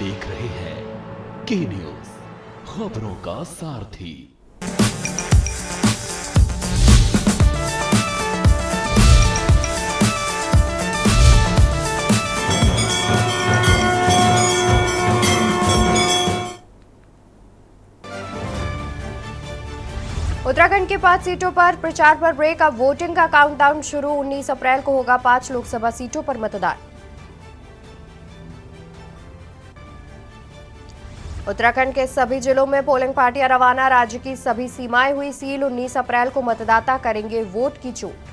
देख रहे हैं के न्यूज, खबरों का सारथी। उत्तराखंड की 5 सीटों पर प्रचार पर ब्रेक। अब वोटिंग का काउंटडाउन शुरू। 19 अप्रैल को होगा 5 लोकसभा सीटों पर मतदान। उत्तराखंड के सभी जिलों में पोलिंग पार्टियां रवाना। राज्य की सभी सीमाएं हुई सील। 19 अप्रैल को मतदाता करेंगे वोट की चोट।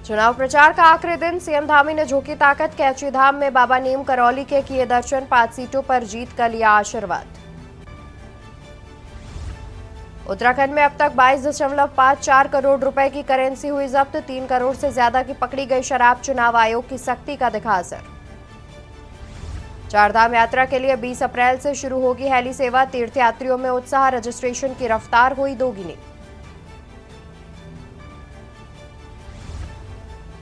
चुनाव प्रचार का आखिरी दिन। सीएम धामी ने झोंकी ताकत। कैची धाम में बाबा नीम करौली के किए दर्शन। 5 सीटों पर जीत का लिया आशीर्वाद। उत्तराखंड में अब तक 22.54 करोड़ रुपए की करेंसी हुई जब्त। 3 करोड़ से ज्यादा की पकड़ी गई शराब। चुनाव आयोग की सख्ती का दिखा असर। चारधाम यात्रा के लिए 20 अप्रैल से शुरू होगी हेली सेवा। तीर्थयात्रियों में उत्साह। रजिस्ट्रेशन की रफ्तार हुई दोगुनी।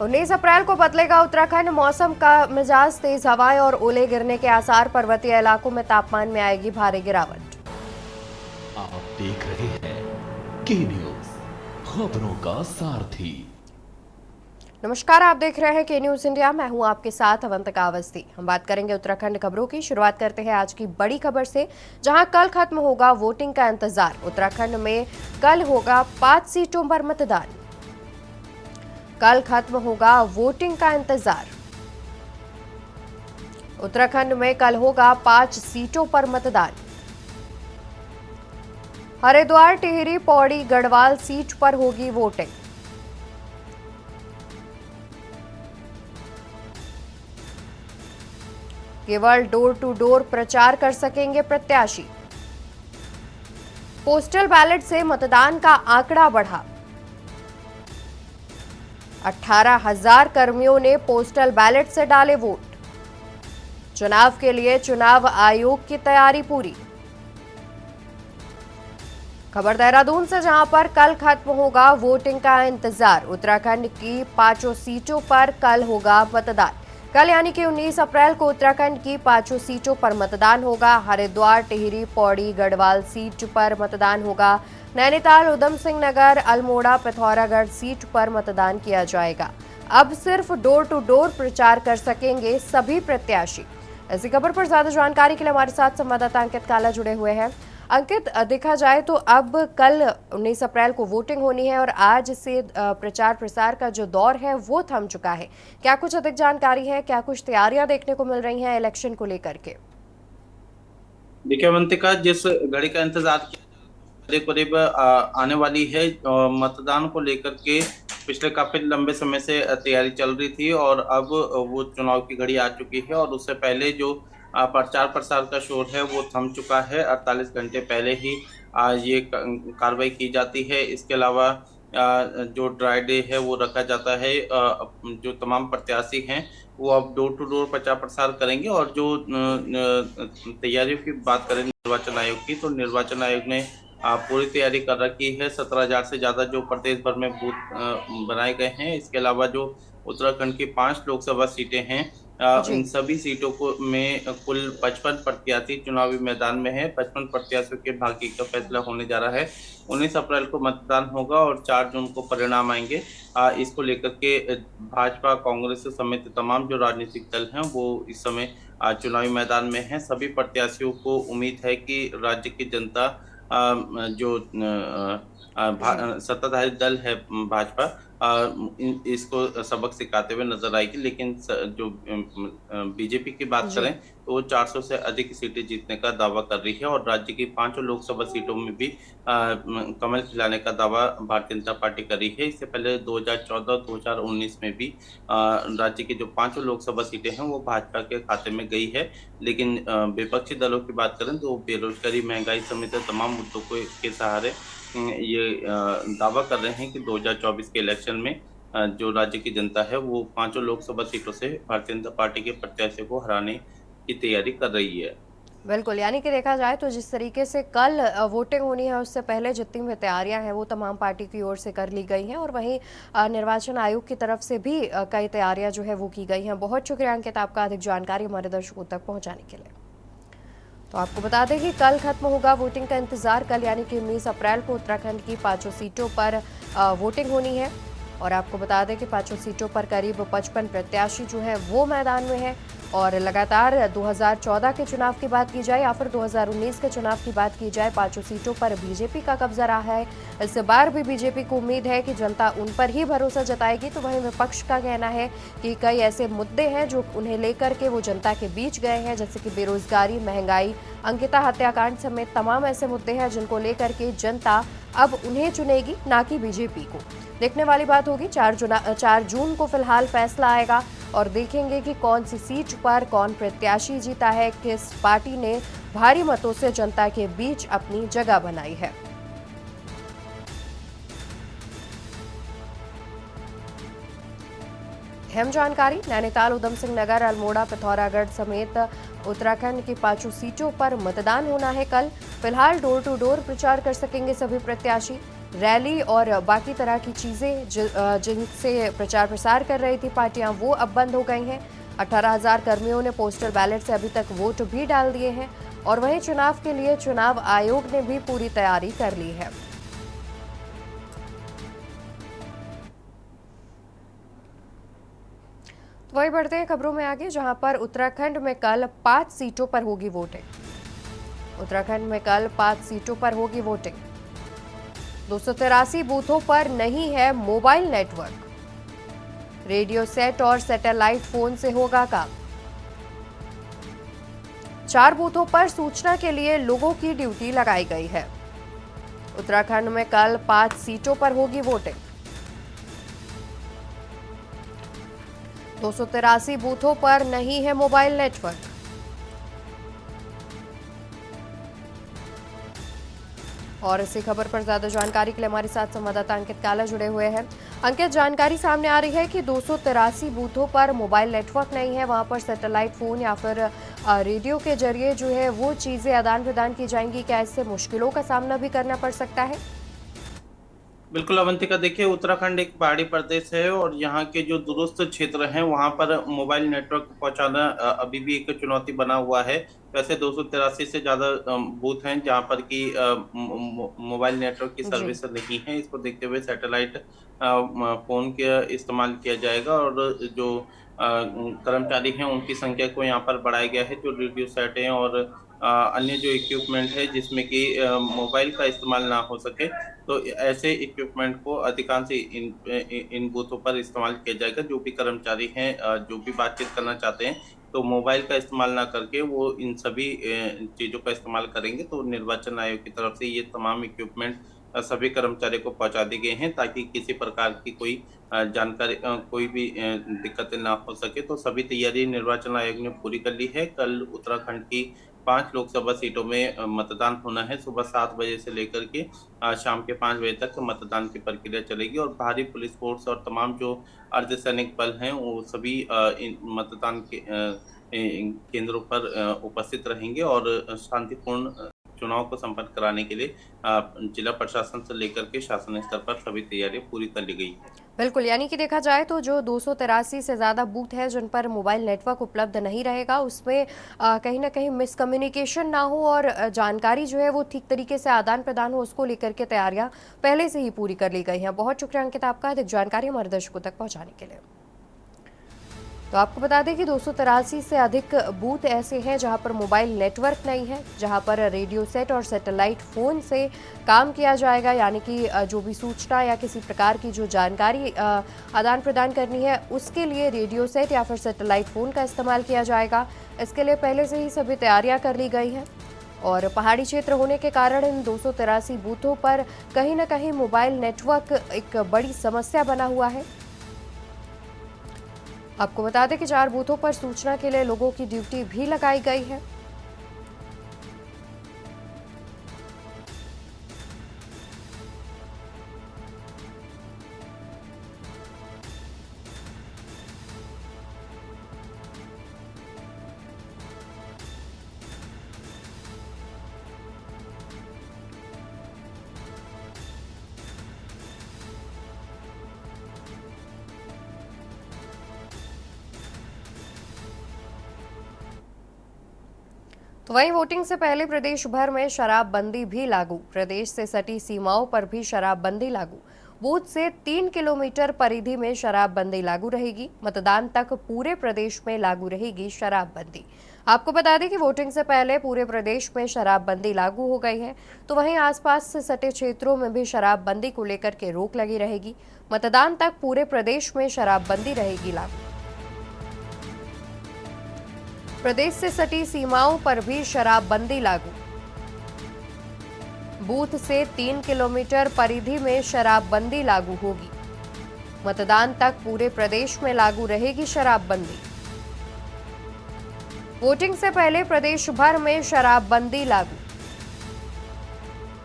19 अप्रैल को बदलेगा उत्तराखंड। मौसम का मिजाज। तेज हवाएं और ओले गिरने के आसार। पर्वतीय इलाकों में तापमान में आएगी भारी गिरावट। आप देख रहे हैं के न्यूज, खबरों का सारथी। नमस्कार, आप देख रहे हैं के न्यूज इंडिया। मैं हूं आपके साथ अवंतिका अवस्थी। हम बात करेंगे उत्तराखंड खबरों की। शुरुआत करते हैं आज की बड़ी खबर से, जहां कल खत्म होगा वोटिंग का इंतजार। उत्तराखंड में कल होगा 5 सीटों पर मतदान। कल खत्म होगा वोटिंग का इंतजार। उत्तराखंड में कल होगा 5 सीटों पर मतदान। हरिद्वार, टिहरी, पौड़ी, गढ़वाल सीट पर होगी वोटिंग। केवल डोर टू डोर प्रचार कर सकेंगे प्रत्याशी। पोस्टल बैलेट से मतदान का आंकड़ा बढ़ा। 18,000 कर्मियों ने पोस्टल बैलेट से डाले वोट। चुनाव के लिए चुनाव आयोग की तैयारी पूरी। खबर देहरादून से, जहां पर कल खत्म होगा वोटिंग का इंतजार। उत्तराखंड की 5 सीटों पर कल होगा मतदान। कल यानी कि 19 अप्रैल को उत्तराखंड की 5 सीटों पर मतदान होगा। हरिद्वार, टिहरी, पौड़ी, गढ़वाल सीट पर मतदान होगा। नैनीताल, उधम सिंह नगर, अल्मोड़ा, पिथौरागढ़ सीट पर मतदान किया जाएगा। अब सिर्फ डोर टू डोर प्रचार कर सकेंगे सभी प्रत्याशी। ऐसी खबर पर ज्यादा जानकारी के लिए हमारे साथ संवाददाता अंकित काला जुड़े हुए हैं। अंकित, देखा जाए तो अब कल 19 अप्रैल को वोटिंग होनी है और आज से प्रचार प्रसार का जो दौर है वो थम चुका है। क्या कुछ अधिक जानकारी है, क्या कुछ तैयारियां देखने को मिल रही हैं इलेक्शन को लेकर के? देखिए अवंतिका, जिस घड़ी का इंतजार करीब करीब आने वाली है, मतदान को लेकर के पिछले काफी लंबे समय से तैयारी चल रही थी और अब वो चुनाव की घड़ी आ चुकी है। और उससे पहले जो प्रचार प्रसार का शोर है वो थम चुका है। 48 घंटे पहले ही ये कार्रवाई की जाती है। इसके अलावा जो ड्राई डे है वो रखा जाता है। जो तमाम प्रत्याशी हैं वो अब डोर टू डोर प्रचार प्रसार करेंगे। और जो तैयारियों की बात करें निर्वाचन आयोग की, तो निर्वाचन आयोग ने पूरी तैयारी कर रखी है। 17,000 से ज्यादा जो प्रदेश भर में बूथ बनाए गए हैं। इसके अलावा जो उत्तराखंड की 5 लोकसभा सीटें हैं, इन सभी सीटों को में कुल 55 प्रत्याशी चुनावी मैदान में है। 55 प्रत्याशियों के भाग्य का फैसला होने जा रहा है। 19 अप्रैल को मतदान होगा और 4 जून को परिणाम आएंगे। इसको लेकर के भाजपा, कांग्रेस समेत तमाम जो राजनीतिक दल हैं वो इस समय चुनावी मैदान में हैं। सभी प्रत्याशियों को उम्मीद है कि राज्य की जनता जो सत्ताधारी दल है भाजपा, इसको सबक सिखाते हुए नजर आएगी। लेकिन जो बीजेपी की बात करें तो वो 400 से अधिक सीटें जीतने का दावा कर रही है और राज्य की 5 लोकसभा सीटों में भी कमल खिलाने का दावा भारतीय जनता पार्टी कर रही है। इससे पहले 2014-2019 में भी राज्य की जो 5 लोकसभा सीटें हैं वो भाजपा के खाते में गई है। लेकिन विपक्षी दलों की बात करें तो बेरोजगारी, महंगाई समेत तमाम मुद्दों के सहारे ये दावा कर रहे हैं कि 2024 के इलेक्शन में जो राज्य की जनता है वो 5 लोकसभा सीटों से भारतीय जनता पार्टी के प्रत्याशियों को हराने की तैयारी कर रही है। बिल्कुल, यानी कि देखा जाए तो जिस तरीके से कल वोटिंग होनी है उससे पहले जितनी भी तैयारियां हैं वो तमाम पार्टी की ओर से कर ली गई हैं और वहीं निर्वाचन आयोग की तरफ से भी कई तैयारियां जो है वो की गई हैं। बहुत शुक्रिया अंकित आपका अधिक जानकारी हमारे दर्शकों तक पहुंचाने के लिए। तो आपको बता दें कि कल खत्म होगा वोटिंग का इंतजार। कल यानी कि 19 अप्रैल को उत्तराखंड की 5 सीटों पर वोटिंग होनी है और आपको बता दें कि 5 सीटों पर करीब 55 प्रत्याशी जो है वो मैदान में है और लगातार 2014 के चुनाव की बात की जाए या फिर 2019 के चुनाव की बात की जाए, 5 सीटों पर बीजेपी का कब्जा रहा है। इस बार भी बीजेपी को उम्मीद है कि जनता उन पर ही भरोसा जताएगी। तो वहीं विपक्ष का कहना है कि कई ऐसे मुद्दे हैं जो उन्हें लेकर के वो जनता के बीच गए हैं, जैसे कि बेरोजगारी, महंगाई, अंकिता हत्याकांड समेत तमाम ऐसे मुद्दे हैं जिनको लेकर के जनता अब उन्हें चुनेगी, ना कि बीजेपी को। देखने वाली बात होगी 4 जून को फिलहाल फैसला आएगा और देखेंगे कि कौन सी सीट पर कौन प्रत्याशी जीता है, किस पार्टी ने भारी मतों से जनता के बीच अपनी जगह बनाई है। अहम जानकारी, नैनीताल, उधम सिंह नगर, अल्मोड़ा, पिथौरागढ़ समेत उत्तराखंड की 5 सीटों पर मतदान होना है कल। फिलहाल डोर टू डोर प्रचार कर सकेंगे सभी प्रत्याशी। रैली और बाकी तरह की चीजें जिनसे प्रचार प्रसार कर रही थी पार्टियां वो अब बंद हो गई हैं। 18,000 कर्मियों ने पोस्टल बैलेट से अभी तक वोट भी डाल दिए हैं और वहीं चुनाव के लिए चुनाव आयोग ने भी पूरी तैयारी कर ली है। तो वही बढ़ते हैं खबरों में आगे, जहां पर उत्तराखंड में कल 5 सीटों पर होगी वोटिंग। उत्तराखंड में कल 5 सीटों पर होगी वोटिंग। 283 बूथों पर नहीं है मोबाइल नेटवर्क। रेडियो सेट और सैटेलाइट फोन से होगा काम। 4 बूथों पर सूचना के लिए लोगों की ड्यूटी लगाई गई है। उत्तराखंड में कल 5 सीटों पर होगी वोटिंग। 283 बूथों पर नहीं है मोबाइल नेटवर्क। और इसी खबर पर ज्यादा जानकारी के लिए हमारे साथ संवाददाता अंकित काला जुड़े हुए हैं। अंकित, जानकारी सामने आ रही है कि 283 बूथों पर मोबाइल नेटवर्क नहीं है, वहां पर सैटेलाइट फोन या फिर रेडियो के जरिए जो है वो चीजें आदान प्रदान की जाएंगी। क्या इससे मुश्किलों का सामना भी करना पड़ सकता है? बिल्कुल अवंतिका, देखिए उत्तराखंड एक पहाड़ी प्रदेश है और यहाँ के जो दूरस्थ क्षेत्र हैं वहाँ पर मोबाइल नेटवर्क पहुँचाना अभी भी एक चुनौती बना हुआ है। वैसे 283 से ज़्यादा बूथ हैं जहाँ पर कि मोबाइल नेटवर्क की जी। सर्विस नहीं है। इसको देखते हुए सैटेलाइट फ़ोन का इस्तेमाल किया जाएगा और जो कर्मचारी हैं उनकी संख्या को यहाँ पर बढ़ाया गया है। जो रेडियो सेट हैं और अन्य जो इक्विपमेंट है जिसमें कि मोबाइल का इस्तेमाल ना हो सके, तो ऐसे इक्विपमेंट को अधिकांश इन बूथों पर इस्तेमाल किया जाएगा। जो भी कर्मचारी हैं जो भी बातचीत करना चाहते हैं तो मोबाइल का इस्तेमाल ना करके वो इन सभी चीज़ों का इस्तेमाल करेंगे। तो निर्वाचन आयोग की तरफ से ये तमाम इक्विपमेंट सभी कर्मचारी को पहुंचा दिए गए हैं ताकि किसी प्रकार की कोई जानकारी कोई भी दिक्कतें ना हो सके। तो सभी तैयारी निर्वाचन आयोग ने पूरी कर ली है। कल उत्तराखंड की 5 लोकसभा सीटों में मतदान होना है। सुबह 7 बजे से लेकर के शाम के 5 बजे तक मतदान की प्रक्रिया चलेगी और भारी पुलिस फोर्स और तमाम जो अर्धसैनिक बल हैं वो सभी इन मतदान के केंद्रों पर उपस्थित रहेंगे और शांतिपूर्ण चुनाव को संपन्न कराने के लिए जिला प्रशासन से लेकर के शासन स्तर पर सभी तैयारियां पूरी कर ली गई है। बिल्कुल, यानी कि देखा जाए तो जो 283 से ज़्यादा बूथ है जिन पर मोबाइल नेटवर्क उपलब्ध नहीं रहेगा, उसमें कहीं ना कहीं मिसकम्युनिकेशन ना हो और जानकारी जो है वो ठीक तरीके से आदान प्रदान हो, उसको लेकर के तैयारियां पहले से ही पूरी कर ली गई हैं। बहुत शुक्रिया अंकित आपका अधिक जानकारी हमारे दर्शकों तक पहुंचाने के लिए। तो आपको बता दें कि 283 से अधिक बूथ ऐसे हैं जहां पर मोबाइल नेटवर्क नहीं है, जहां पर रेडियो सेट और सैटेलाइट फ़ोन से काम किया जाएगा। यानी कि जो भी सूचना या किसी प्रकार की जो जानकारी आदान प्रदान करनी है उसके लिए रेडियो सेट या फिर सैटेलाइट फ़ोन का इस्तेमाल किया जाएगा। इसके लिए पहले से ही सभी तैयारियां कर ली गई हैं और पहाड़ी क्षेत्र होने के कारण इन 283 बूथों पर कहीं ना कहीं मोबाइल नेटवर्क एक बड़ी समस्या बना हुआ है। आपको बता दें कि 4 बूथों पर सूचना के लिए लोगों की ड्यूटी भी लगाई गई है। तो वहीं वोटिंग से पहले प्रदेश भर में शराबबंदी भी लागू। प्रदेश से सटी सीमाओं पर भी शराबबंदी लागू। बूथ से 3 किलोमीटर परिधि में शराबबंदी लागू रहेगी। मतदान तक पूरे प्रदेश में लागू रहेगी शराबबंदी। आपको बता दें कि वोटिंग से पहले पूरे प्रदेश में शराबबंदी लागू हो गई है, तो वहीं आसपास से सटे क्षेत्रों में भी शराबबंदी को लेकर के रोक लगी रहेगी। मतदान तक पूरे प्रदेश में शराबबंदी रहेगी लागू। प्रदेश से सटी सीमाओं पर भी शराबबंदी लागू। बूथ से 3 किलोमीटर परिधि में शराबबंदी लागू होगी। मतदान तक पूरे प्रदेश में लागू रहेगी शराबबंदी। वोटिंग से पहले प्रदेश भर में शराबबंदी लागू।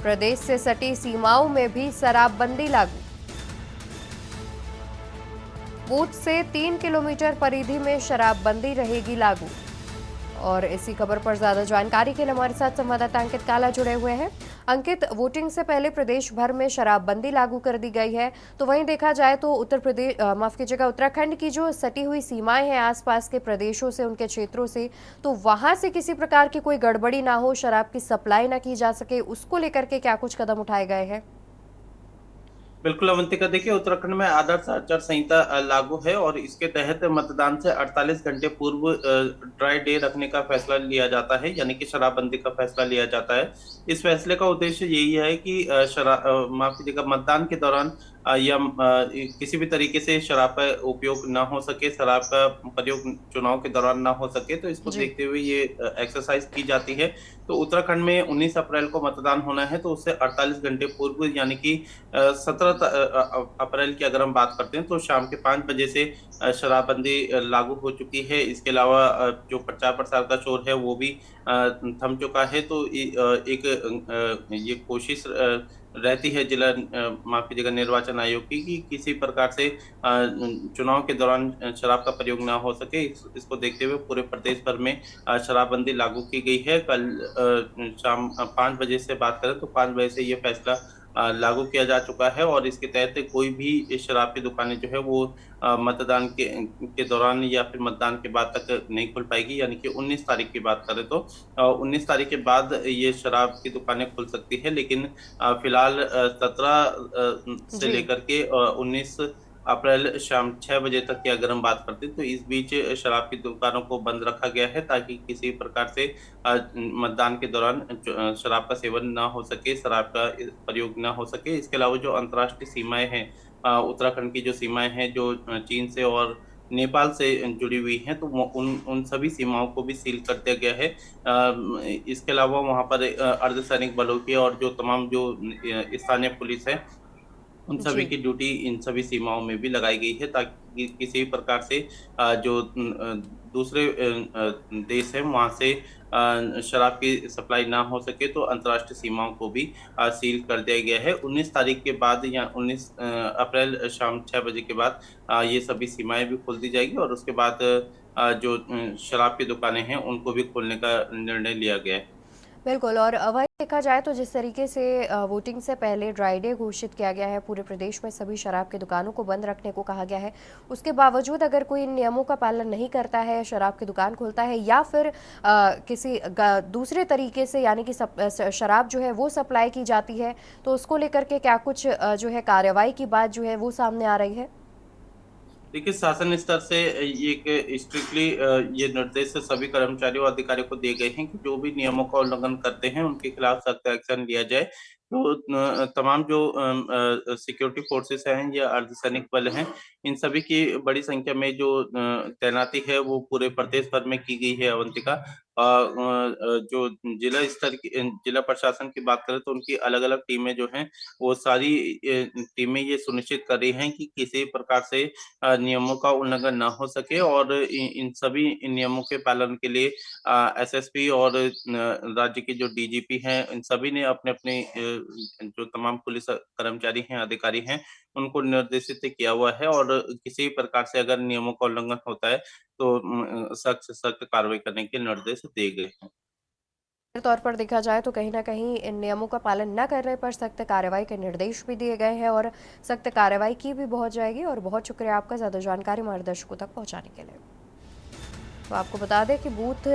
प्रदेश से सटी सीमाओं में भी शराबबंदी लागू। बूथ से 3 किलोमीटर परिधि में शराबबंदी रहेगी लागू। और इसी खबर पर ज्यादा जानकारी के लिए हमारे साथ संवाददाता अंकित काला जुड़े हुए हैं। अंकित, वोटिंग से पहले प्रदेश भर में शराबबंदी लागू कर दी गई है, तो वहीं देखा जाए तो उत्तर प्रदेश माफ कीजिएगा उत्तराखंड की जो सटी हुई सीमाएं हैं आसपास के प्रदेशों से, उनके क्षेत्रों से, तो वहां से किसी प्रकार की कोई गड़बड़ी ना हो, शराब की सप्लाई ना की जा सके, उसको लेकर के क्या कुछ कदम उठाए गए हैं? बिल्कुल अवंतिका, देखिए उत्तराखंड में आदर्श आचार संहिता लागू है और इसके तहत मतदान से 48 घंटे पूर्व ड्राई डे रखने का फैसला लिया जाता है, यानी कि शराबबंदी का फैसला लिया जाता है। इस फैसले का उद्देश्य यही है कि माफ कीजिएगा, मतदान के दौरान या किसी भी तरीके से शराब का उपयोग ना हो सके, शराब का प्रयोग चुनाव के दौरान ना हो सके, तो इसको देखते हुए ये एक्सरसाइज की जाती है। तो उत्तराखंड में 19 अप्रैल को मतदान होना है, तो उससे 48 घंटे पूर्व यानी कि 17 अप्रैल की अगर हम बात करते हैं तो शाम के 5 बजे से शराबबंदी लागू हो चुकी है। इसके अलावा जो प्रचार प्रसार का शोर है वो भी थम चुका है। तो ये कोशिश रहती है जिला माफ कीजिएगा निर्वाचन आयोग की कि किसी प्रकार से चुनाव के दौरान शराब का प्रयोग ना हो सके। इसको देखते हुए पूरे प्रदेश भर में शराबबंदी लागू की गई है। कल शाम 5 बजे से बात करें तो 5 बजे से ये फैसला लागू किया जा चुका है और इसके तहत कोई भी शराब की दुकानें जो है वो मतदान के दौरान या फिर मतदान के बाद तक नहीं खुल पाएगी, यानी कि 19 तारीख की बात करें तो 19 तारीख के बाद ये शराब की दुकानें खुल सकती है। लेकिन फिलहाल 17 से लेकर के 19 अप्रैल शाम 6 बजे तक की अगर हम बात करते हैं तो इस बीच शराब की दुकानों को बंद रखा गया है ताकि किसी प्रकार से मतदान के दौरान शराब का सेवन ना हो सके, शराब का प्रयोग ना हो सके। इसके अलावा जो अंतर्राष्ट्रीय सीमाएं हैं, उत्तराखंड की जो सीमाएं हैं जो चीन से और नेपाल से जुड़ी हुई हैं, तो उन सभी सीमाओं को भी सील कर दिया गया है। इसके अलावा वहां पर अर्धसैनिक बलों की और जो तमाम जो स्थानीय पुलिस है उन सभी की ड्यूटी इन सभी सीमाओं में भी लगाई गई है ताकि किसी प्रकार से जो दूसरे देश है वहां से शराब की सप्लाई ना हो सके, तो अंतर्राष्ट्रीय सीमाओं को भी सील कर दिया गया है। 19 तारीख के बाद या 19 अप्रैल शाम 6 बजे के बाद ये सभी सीमाएं भी खोल दी जाएगी और उसके बाद जो शराब की दुकानें हैं उनको भी खोलने का निर्णय लिया गया है। बिल्कुल। और वही देखा जाए तो जिस तरीके से वोटिंग से पहले ड्राई डे घोषित किया गया है, पूरे प्रदेश में सभी शराब की दुकानों को बंद रखने को कहा गया है, उसके बावजूद अगर कोई इन नियमों का पालन नहीं करता है, शराब की दुकान खोलता है या फिर किसी दूसरे तरीके से यानी कि शराब जो है वो सप्लाई की जाती है, तो उसको लेकर के क्या कुछ जो है कार्रवाई की बात जो है वो सामने आ रही है? देखिए, शासन स्तर से एक स्ट्रिक्टली ये निर्देश सभी कर्मचारियों और अधिकारियों को दिए गए हैं कि जो भी नियमों का उल्लंघन करते हैं उनके खिलाफ सख्त एक्शन लिया जाए। तो तमाम जो सिक्योरिटी फोर्सेस हैं या अर्धसैनिक बल हैं, इन सभी की बड़ी संख्या में जो तैनाती है वो पूरे प्रदेश भर में की गई है अवंतिका। जो जिला स्तर की जिला प्रशासन की बात करें तो उनकी अलग-अलग टीमें जो हैं वो सारी टीमें ये सुनिश्चित कर रही हैं कि किसी प्रकार से नियमों का उल्लंघन ना हो सके और इन सभी नियमों के पालन के लिए एसएसपी और राज्य के जो डीजीपी हैं, इन सभी ने अपने-अपने जो तमाम पुलिस कर्मचारी हैं, अधिकारी हैं, उनको निर्देशित किया हुआ है और किसी प्रकार से अगर नियमों का उल्लंघन होता है तो सख्त से सख्त कार्रवाई करने के निर्देश दिए गए हैं। तौर पर देखा जाए तो कहीं ना कहीं इन नियमों का पालन न करने पर सख्त कार्रवाई के निर्देश भी दिए गए हैं और सख्त कार्रवाई की भी बहुत जाएगी। और बहुत शुक्रिया आपका ज़्यादा जानकारी हमारे दर्शकों तक पहुंचाने के लिए। तो आपको बता दें कि बूथ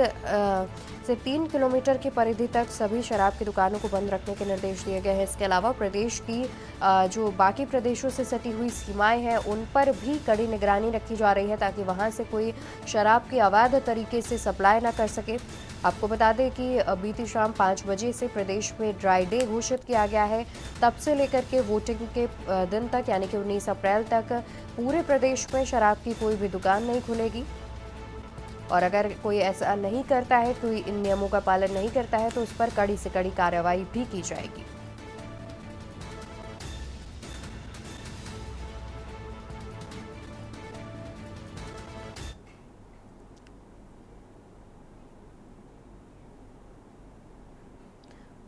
से 3 किलोमीटर की परिधि तक सभी शराब की दुकानों को बंद रखने के निर्देश दिए गए हैं। इसके अलावा प्रदेश की जो बाकी प्रदेशों से सटी हुई सीमाएं हैं उन पर भी कड़ी निगरानी रखी जा रही है ताकि वहां से कोई शराब की अवैध तरीके से सप्लाई ना कर सके। आपको बता दें कि बीती शाम 5 बजे से प्रदेश में ड्राई डे घोषित किया गया है। तब से लेकर के वोटिंग के दिन तक यानी कि 19 अप्रैल तक पूरे प्रदेश में शराब की कोई भी दुकान नहीं खुलेगी और अगर कोई ऐसा नहीं करता है, कोई इन नियमों का पालन नहीं करता है तो उस पर कड़ी से कड़ी कार्रवाई भी की जाएगी।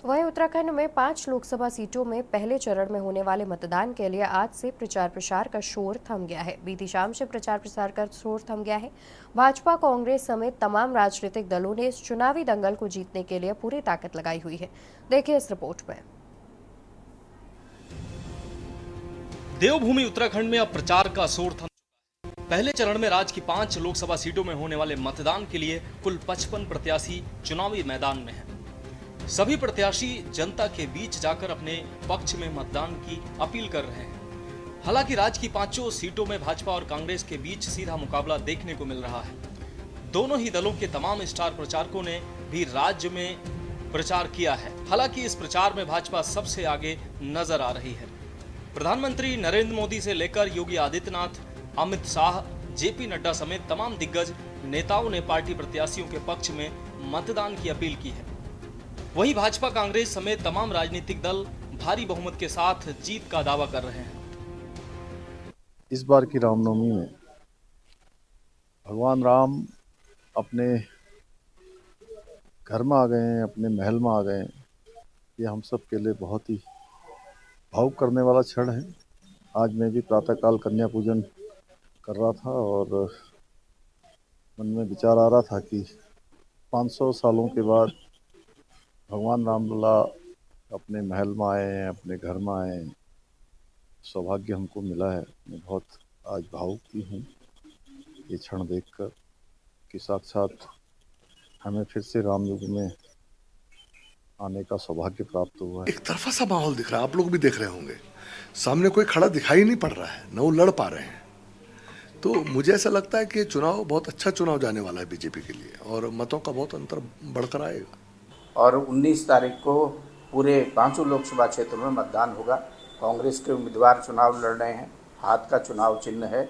वहीं उत्तराखंड में 5 लोकसभा सीटों में पहले चरण में होने वाले मतदान के लिए आज से प्रचार प्रसार का शोर थम गया है। बीती शाम से प्रचार प्रसार का शोर थम गया है। भाजपा, कांग्रेस समेत तमाम राजनीतिक दलों ने इस चुनावी दंगल को जीतने के लिए पूरी ताकत लगाई हुई है। देखिए इस रिपोर्ट में। देवभूमि उत्तराखंड में अब प्रचार का शोर थम चुका है। पहले चरण में राज्य की 5 लोकसभा सीटों में होने वाले मतदान के लिए कुल 55 प्रत्याशी चुनावी मैदान में हैं। सभी प्रत्याशी जनता के बीच जाकर अपने पक्ष में मतदान की अपील कर रहे हैं। हालांकि राज्य की 5 सीटों में भाजपा और कांग्रेस के बीच सीधा मुकाबला देखने को मिल रहा है। दोनों ही दलों के तमाम स्टार प्रचारकों ने भी राज्य में प्रचार किया है। हालांकि इस प्रचार में भाजपा सबसे आगे नजर आ रही है। प्रधानमंत्री नरेंद्र मोदी से लेकर योगी आदित्यनाथ, अमित शाह, जेपी नड्डा समेत तमाम दिग्गज नेताओं ने पार्टी प्रत्याशियों के पक्ष में मतदान की अपील की है। वहीं भाजपा, कांग्रेस समेत तमाम राजनीतिक दल भारी बहुमत के साथ जीत का दावा कर रहे हैं। इस बार की रामनवमी में भगवान राम अपने घर में आ गए हैं, अपने महल में आ गए हैं। ये हम सब के लिए बहुत ही भावुक करने वाला क्षण है। आज मैं भी प्रातःकाल कन्या पूजन कर रहा था और मन में विचार आ रहा था कि 500 सालों के बाद भगवान रामलला अपने महल में आए हैं, अपने घर में आए हैं। सौभाग्य हमको मिला है। मैं बहुत आज भावुक भी हूँ ये क्षण देखकर कि साक्षात हमें फिर से रामयुग में आने का सौभाग्य प्राप्त हुआ है। एक तरफा सा माहौल दिख रहा है, आप लोग भी देख रहे होंगे। सामने कोई खड़ा दिखाई नहीं पड़ रहा है, न वो लड़ पा रहे हैं। तो मुझे ऐसा लगता है कि चुनाव बहुत अच्छा चुनाव जाने वाला है बीजेपी के लिए और मतों का बहुत अंतर बढ़कर आएगा। और 19 तारीख को पूरे 5 लोकसभा क्षेत्रों में मतदान होगा। कांग्रेस के उम्मीदवार चुनाव लड़ रहे हैं, हाथ का चुनाव चिन्ह है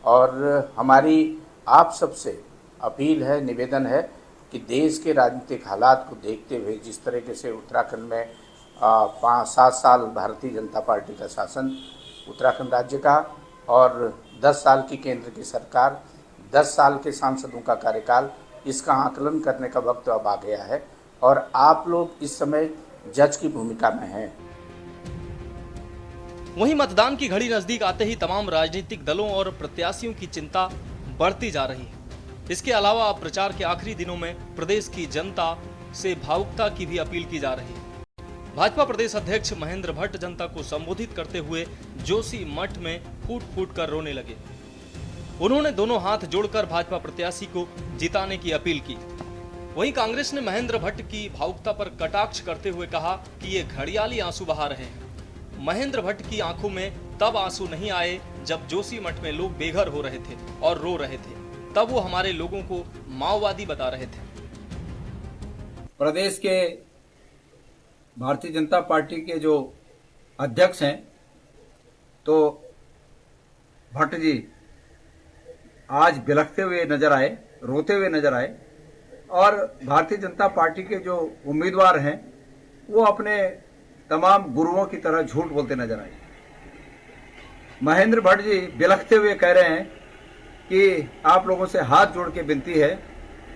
और हमारी आप सबसे अपील है, निवेदन है कि देश के राजनीतिक हालात को देखते हुए जिस तरीके से उत्तराखंड में 5-7 साल भारतीय जनता पार्टी का शासन उत्तराखंड राज्य का और 10 साल की केंद्र की सरकार, 10 साल के सांसदों का कार्यकाल, इसका आकलन करने का वक्त अब आ गया है और आप लोग इस समय जज की भूमिका में हैं। वहीं मतदान की घड़ी नजदीक आते ही तमाम राजनीतिक दलों और प्रत्याशियों की चिंता बढ़ती जा रही है। इसके अलावा अब प्रचार के आखिरी दिनों में प्रदेश की जनता से भावुकता की भी अपील की जा रही है। भाजपा प्रदेश अध्यक्ष महेंद्र भट्ट जनता को संबोधित करते हुए जोशी मठ में फूट फूट कर रोने लगे। उन्होंने दोनों हाथ जोड़कर भाजपा प्रत्याशी को जिताने की अपील की। वहीं कांग्रेस ने महेंद्र भट्ट की भावुकता पर कटाक्ष करते हुए कहा कि ये घड़ियाली आंसू बहा रहे हैं। महेंद्र भट्ट की आंखों में तब आंसू नहीं आए जब जोशी मठ में लोग बेघर हो रहे थे और रो रहे थे, तब वो हमारे लोगों को माओवादी बता रहे थे। प्रदेश के भारतीय जनता पार्टी के जो अध्यक्ष हैं तो भट्ट जी आज बिलखते हुए नजर आए, रोते हुए नजर आए और भारतीय जनता पार्टी के जो उम्मीदवार हैं वो अपने तमाम गुरुओं की तरह झूठ बोलते नजर आए। महेंद्र भट्ट जी बिलखते हुए कह रहे हैं कि आप लोगों से हाथ जोड़ के विनती है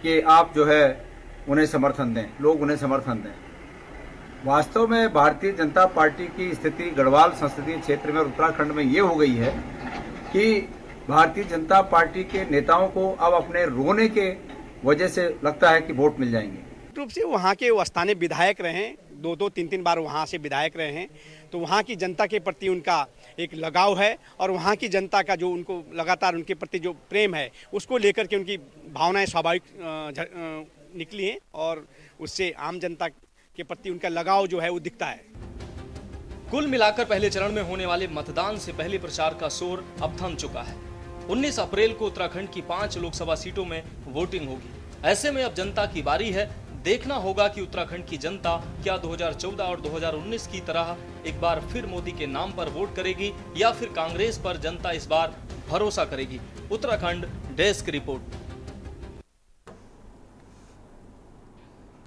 कि आप जो है उन्हें समर्थन दें, लोग उन्हें समर्थन दें। वास्तव में भारतीय जनता पार्टी की स्थिति गढ़वाल संसदीय क्षेत्र में और उत्तराखंड में ये हो गई है कि भारतीय जनता पार्टी के नेताओं को अब अपने रोने के वजह से लगता है कि वोट मिल जाएंगे। रूप से वहाँ के स्थानीय विधायक रहे, 2-2, 3-3 बार वहाँ से विधायक रहे हैं, तो वहाँ की जनता के प्रति उनका एक लगाव है और वहाँ की जनता का जो उनको लगातार उनके प्रति जो प्रेम है उसको लेकर के उनकी भावनाएं स्वाभाविक निकली हैं और उससे आम जनता के प्रति उनका लगाव जो है वो दिखता है। कुल मिलाकर पहले चरण में होने वाले मतदान से पहले प्रचार का शोर अब थम चुका है। 19 अप्रैल को उत्तराखंड की 5 लोकसभा सीटों में वोटिंग होगी। ऐसे में अब जनता की बारी है। देखना होगा कि उत्तराखंड की जनता क्या 2014 और 2019 की तरह एक बार फिर मोदी के नाम पर वोट करेगी या फिर कांग्रेस पर जनता इस बार भरोसा करेगी। Uttarakhand desk report.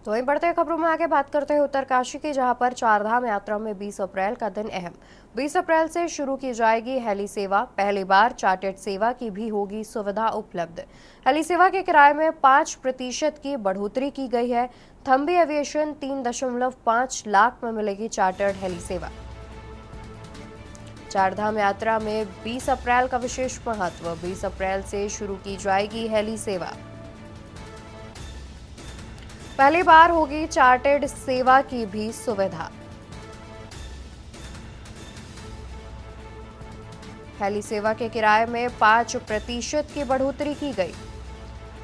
तो वहीं बढ़ते खबरों में आगे बात करते हैं उत्तरकाशी की, जहां पर चारधाम यात्रा में 20 अप्रैल का दिन अहम। 20 अप्रैल से शुरू की जाएगी हेली सेवा। पहली बार चार्टर्ड सेवा की भी होगी सुविधा उपलब्ध। हेली सेवा के किराए में 5% की बढ़ोतरी की गई है। थम्बी एविएशन 3.5 लाख में मिलेगी चार्टर्ड हेली सेवा। चारधाम यात्रा में 20 अप्रैल का विशेष महत्व। 20 अप्रैल से शुरू की जाएगी हेली सेवा। पहली बार होगी चार्टर्ड सेवा की भी सुविधा। हेली सेवा के किराए में 5% की बढ़ोतरी की गई।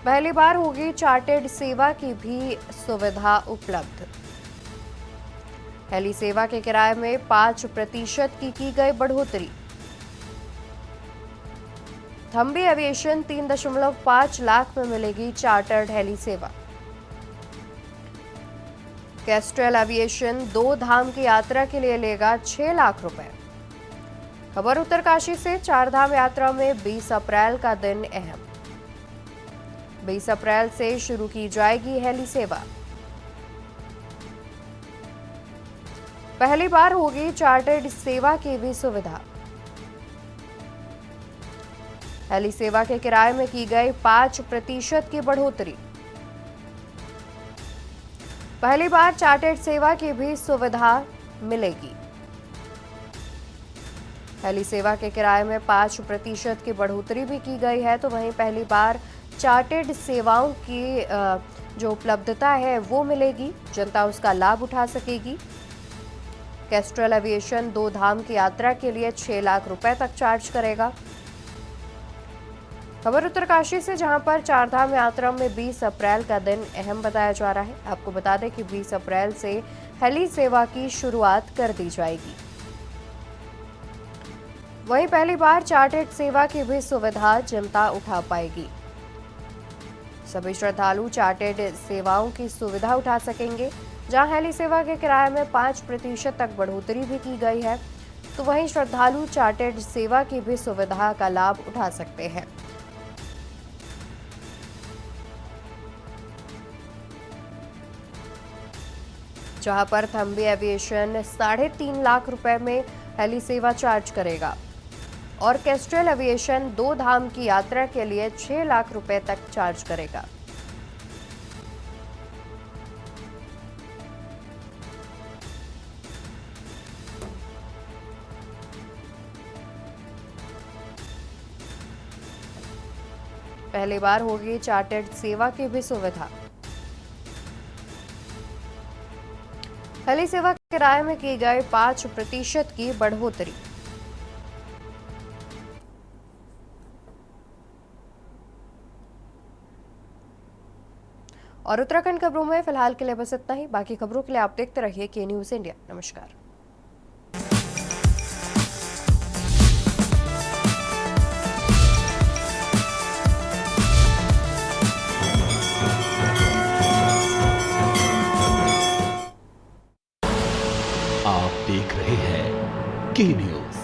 पहली बार होगी चार्टर्ड सेवा की भी सुविधा उपलब्ध। हेली सेवा के किराए में 5% की गई बढ़ोतरी। थम्बी एविएशन 3.5 लाख में मिलेगी चार्टर्ड हेली सेवा। कैस्ट्रेल एविएशन 2 धाम की यात्रा के लिए लेगा 6 लाख रुपए। खबर उत्तरकाशी से, चारधाम यात्रा में 20 अप्रैल का दिन अहम। 20 अप्रैल से शुरू की जाएगी हेली सेवा। पहली बार होगी चार्टर्ड सेवा की भी सुविधा। हेली सेवा के किराए में की गई 5% की बढ़ोतरी। पहली बार चार्टर्ड सेवा की भी सुविधा मिलेगी। हेली सेवा के किराए में 5% की बढ़ोतरी भी की गई है। तो वहीं पहली बार चार्टर्ड सेवाओं की जो उपलब्धता है वो मिलेगी, जनता उसका लाभ उठा सकेगी। कैस्ट्रेल एविएशन 2 धाम की यात्रा के लिए 6 लाख रुपए तक चार्ज करेगा। खबर उत्तरकाशी से, जहां पर चारधाम यात्रा में 20 अप्रैल का दिन अहम बताया जा रहा है। आपको बता दें कि 20 अप्रैल से हेली सेवा की शुरुआत कर दी जाएगी। वहीं पहली बार चार्टर्ड सेवा की भी सुविधा जनता उठा पाएगी। सभी श्रद्धालु चार्टर्ड सेवाओं की सुविधा उठा सकेंगे। जहां हेली सेवा के किराए में 5% तक बढ़ोतरी भी की गई है, तो वहीं श्रद्धालु चार्टर्ड सेवा की भी सुविधा का लाभ उठा सकते हैं। जहां पर थम्बी एविएशन 3.5 लाख रुपए में हेली सेवा चार्ज करेगा और कैस्ट्रेल एविएशन 2 धाम की यात्रा के लिए 6 लाख रुपए तक चार्ज करेगा। पहली बार होगी चार्टर्ड सेवा की भी सुविधा। हेली सेवा के किराए में की गई 5% की बढ़ोतरी। और उत्तराखंड खबरों में फिलहाल के लिए बस इतना ही। बाकी खबरों के लिए आप देखते रहिए के न्यूज़ इंडिया। नमस्कार। आप देख रहे हैं के न्यूज़,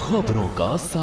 खबरों का